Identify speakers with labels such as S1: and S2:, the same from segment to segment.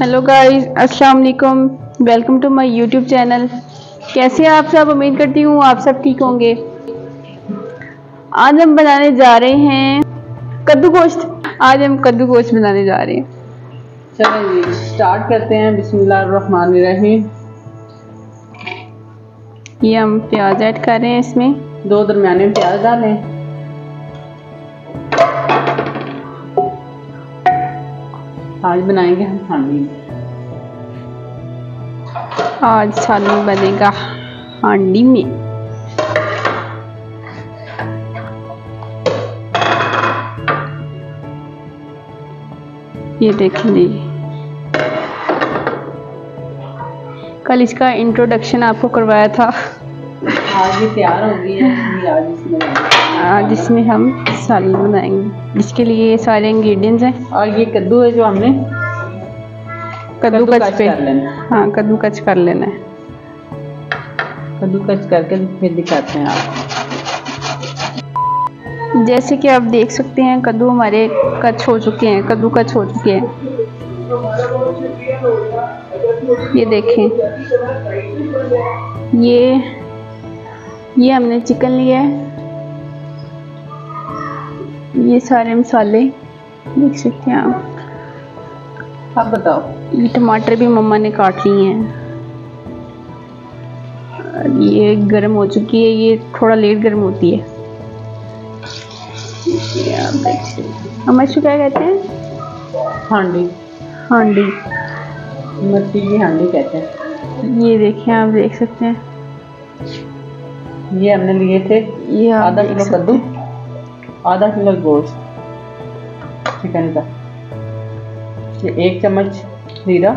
S1: Hello guys, अस्सलाम वालेकुम। Welcome to my YouTube channel. कैसे हैं आप सब? उम्मीद करती हूँ आप सब ठीक होंगे। आज हम बनाने जा रहे हैं कद्दू गोश्त। आज हम कद्दू गोश्त बनाने जा रहे हैं।
S2: चलिए जी स्टार्ट करते हैं। बिस्मिल्लाहिर्रहमानिर्रहीम।
S1: ये हम प्याज ऐड कर रहे हैं, इसमें
S2: 2 दरमियाने प्याज डालें। आज बनाएंगे हम हांडी।
S1: आज सालन बनेगा हांडी में। ये देखें जी, कल इसका इंट्रोडक्शन आपको करवाया था।
S2: आज ये तैयार हो गई है।
S1: आज इसमें हम सालन बनाएंगे, जिसके लिए ये सारे इंग्रेडिएंट्स हैं।
S2: और ये कद्दू है जो हमने
S1: कद्दू कच पे
S2: कर लेना।
S1: हाँ, कद्दू कच कर लेना है।
S2: कद्दू कच करके फिर दिखाते हैं आपको।
S1: जैसे कि आप देख सकते हैं, कद्दू हमारे कच हो चुके हैं, कद्दू कच हो चुके हैं। ये देखें, ये हमने चिकन लिया है। ये सारे मसाले देख सकते हैं आप
S2: बताओ।
S1: ये टमाटर भी मम्मा ने काट लिए हैं। ये गर्म हो चुकी है, ये थोड़ा लेट गर्म होती है। ये आप देख सकते हैं। हम इसको क्या कहते हैं?
S2: हांडी।
S1: हांडी,
S2: मिट्टी की हांडी कहते हैं।
S1: ये देखें, आप देख सकते हैं।
S2: ये हमने लिए थे
S1: ये
S2: आधा किलो कद्दू, आधा किलो गोश्त चिकन का। ये 1 चम्मच जीरा,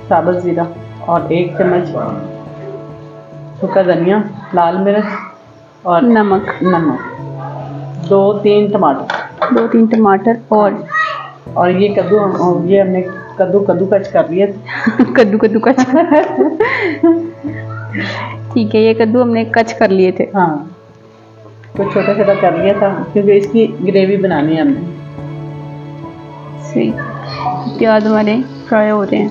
S2: साबुत जीरा, और 1 चम्मच सूखा धनिया, लाल मिर्च और
S1: नमक।
S2: 2-3 टमाटर और ये कद्दू। ये हमने कद्दू कच कर लिया।
S1: कद्दू कच ठीक है, ये कद्दू हमने कच कर लिए थे।
S2: हाँ, तो छोटा छोटा कर लिया था क्योंकि इसकी ग्रेवी बनानी है हमने।
S1: सही। प्याज हमारे फ्राई हो रहे हैं।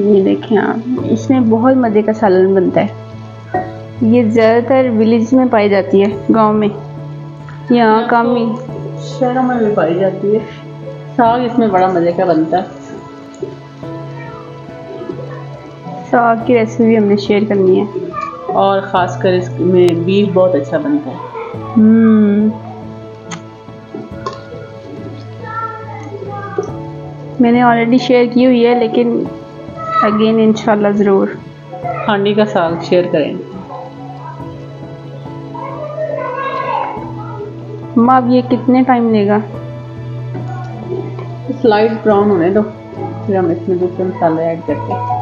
S1: ये देखें आप, इसमें बहुत मज़े का सालन बनता है। ये ज़्यादातर विलेज में पाई जाती है, गांव में। यहाँ कम ही
S2: शहरों में भी पाई जाती है। साग इसमें बड़ा मज़े का बनता है।
S1: साग की रेसिपी हमने शेयर करनी है,
S2: और ख़ासकर इसमें बीफ बहुत अच्छा बनता है।
S1: मैंने ऑलरेडी शेयर की हुई है, लेकिन अगेन इंशाल्लाह ज़रूर
S2: हांडी का साग शेयर करेंगे।
S1: माँ, अब ये कितने टाइम लेगा?
S2: स्लाइड ब्राउन होने दो, फिर हम इसमें दूसरे मसाले ऐड करते हैं।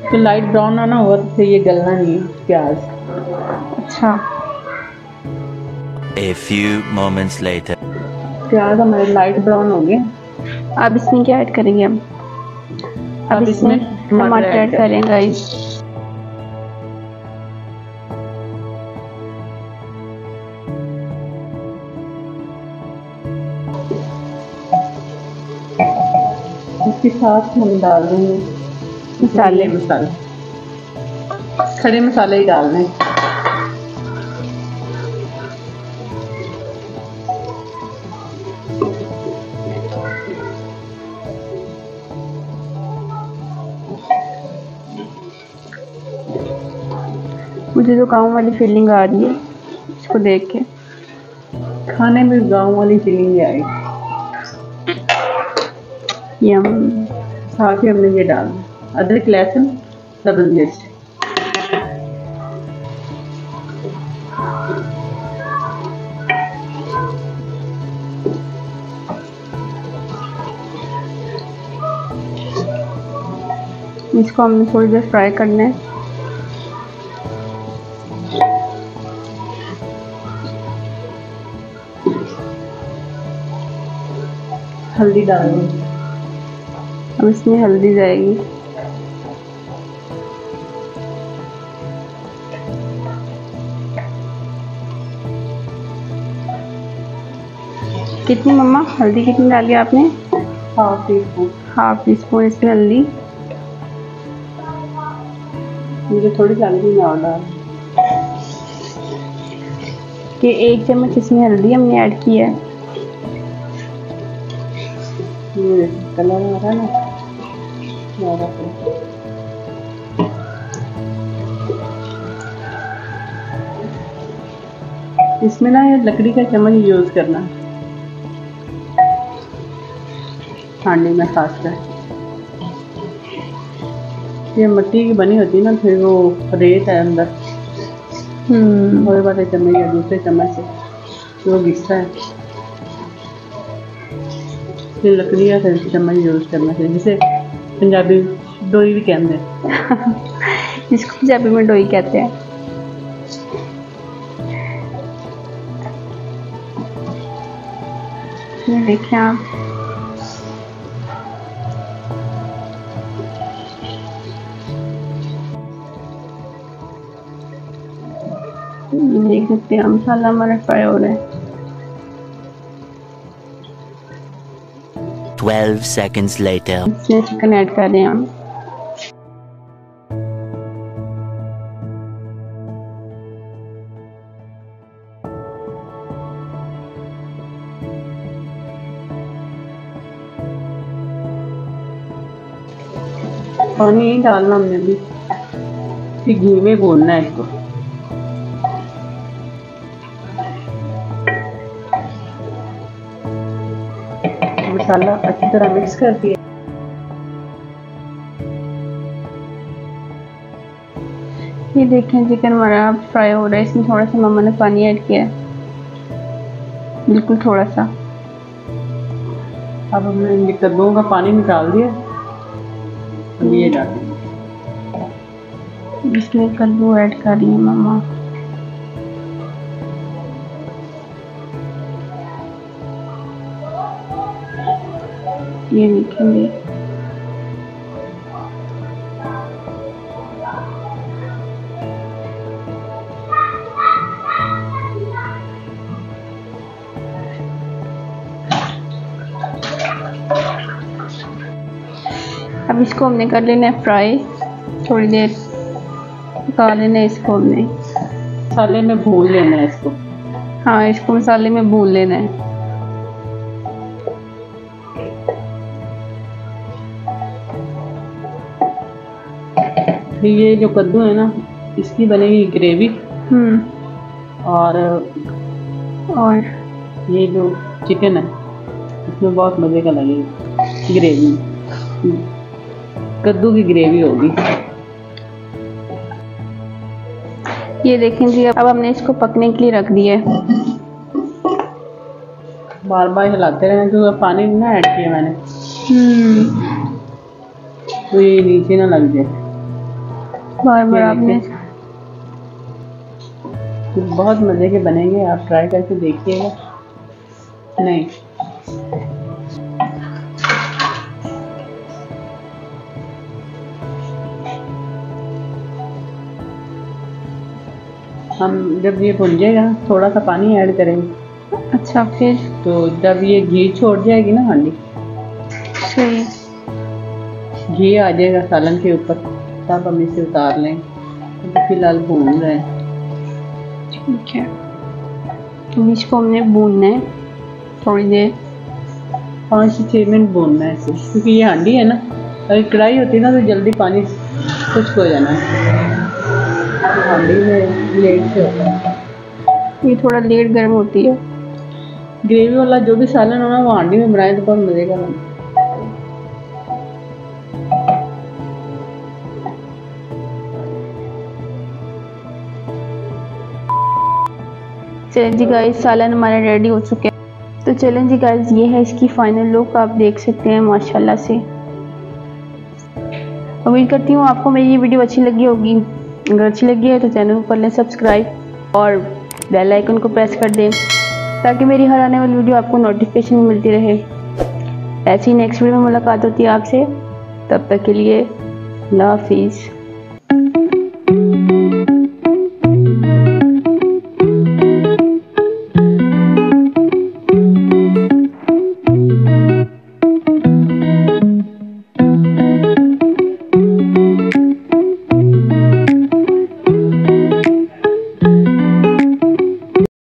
S2: तो लाइट ब्राउन आना हुआ तो फिर ये गलना नहीं है प्याज।
S1: अच्छा।
S3: A few moments later.
S2: प्याज हमारे लाइट ब्राउन हो गए।
S1: अब इसमें क्या ऐड करेंगे हम? अब इसमें टमाटर ऐड करेंगे गाइस।
S2: इसके साथ हम डाल देंगे मसाले। खड़े मसाले ही डालने।
S1: मुझे तो गाँव वाली फीलिंग आ रही है इसको देख के।
S2: खाने में गाँव वाली फीलिंग आई। साथ ही हमने ये डालना अदरक, लहसुन, सब्ज़ मिर्च।
S1: इसको हमने थोड़ी देर फ्राई करना है।
S2: हल्दी डालेंगे।
S1: अब इसमें हल्दी जाएगी। कितनी मम्मा हल्दी कितनी डाली आप ने?
S2: Half tea spoon.
S1: Half tea spoon इसमें हल्दी।
S2: मुझे थोड़ी हल्दी में और डाल
S1: कि 1 चम्मच इसमें हल्दी हमने ऐड की है।
S2: ये कलर आ रहा है ना ज़्यादा। इसमें ना ये लकड़ी का चम्मच यूज़ करना हांडी में खासकर। ये मिट्टी की बनी होती है ना, फिर वो रेत है अंदर, और बात चम्मच या दूसरे चम्मच से वो घिसता है। फिर लकड़ी का चम्मच यूज़ करना चाहिए, जिसे पंजाबी डोई भी कहते हैं।
S1: जिसको पंजाबी में डोई कहते हैं। ये देखिए आप, देख सकते हैं मसाला हमारा फ्राई हो रहा है।
S3: 12 seconds later.
S1: इसमें चिकन ऐड कर रहे हैं हम।
S2: पानी नहीं डालना हमने भी, फिर घी में भूनना है इसको। मसाला अच्छी तरह मिक्स कर दिया।
S1: ये देखें चिकन हमारा फ्राई हो रहा है। इसमें थोड़ा सा मम्मा ने पानी ऐड किया है, बिल्कुल थोड़ा सा।
S2: अब हमने कद्दूओं का पानी निकाल दिया, अब ये डाल देंगे।
S1: इसमें कद्दू ऐड कर रही है मम्मा। ये देखेंगे अब इसको हमने कर लेना है फ्राई, थोड़ी देर पका लेना है इसको हमने।
S2: मसाले में भून लेना है इसको।
S1: हाँ, इसको मसाले में भून लेना है।
S2: ये जो कद्दू है ना, इसकी बनेगी ग्रेवी। और ये जो चिकन है इसमें बहुत मज़े का लगेगा ग्रेवी। कद्दू की ग्रेवी होगी।
S1: ये देखें जी, अब हमने इसको पकने के लिए रख दिया है।
S2: बार बार हिलाते रहना, क्योंकि पानी ना ऐड किया मैंने, तो ये नीचे ना लग जाए।
S1: बार बार आपने,
S2: बहुत मज़े के बनेंगे, आप ट्राई करके देखिएगा। नहीं, हम जब ये भुन जाएगा थोड़ा सा पानी ऐड करेंगे।
S1: अच्छा, फिर
S2: तो जब ये घी छोड़ जाएगी ना हांडी,
S1: सही
S2: घी आ जाएगा सालन के ऊपर, तब हम इसे उतार लें। तो फिलहाल भून रहे हैं।
S1: ठीक है, तो इसको हमने भूनना है थोड़ी देर,
S2: 5 से 6 मिनट भूनना है इसे, क्योंकि ये हांडी है ना, अगर कढ़ाई होती ना तो जल्दी पानी खुश्क हो जाना है। हांडी में लेट से होता है,
S1: ये थोड़ा लेट गर्म होती है।
S2: ग्रेवी वाला जो भी सालन होना वो हांडी में बनाए तो बहुत मज़े का बनता है।
S1: चलें जी गाइस, सालन हमारा रेडी हो चुके हैं। तो चलें जी गाइस, ये है इसकी फाइनल लुक, आप देख सकते हैं माशाल्लाह से। उम्मीद करती हूँ आपको मेरी ये वीडियो अच्छी लगी होगी। अगर अच्छी लगी है तो चैनल को कर लें सब्सक्राइब और बेल आइकन को प्रेस कर दें, ताकि मेरी हर आने वाली वीडियो आपको नोटिफिकेशन मिलती रहे। ऐसी नेक्स्ट वीडियो में मुलाकात होती है आपसे, तब तक के लिए अल्लाह हाफिज़।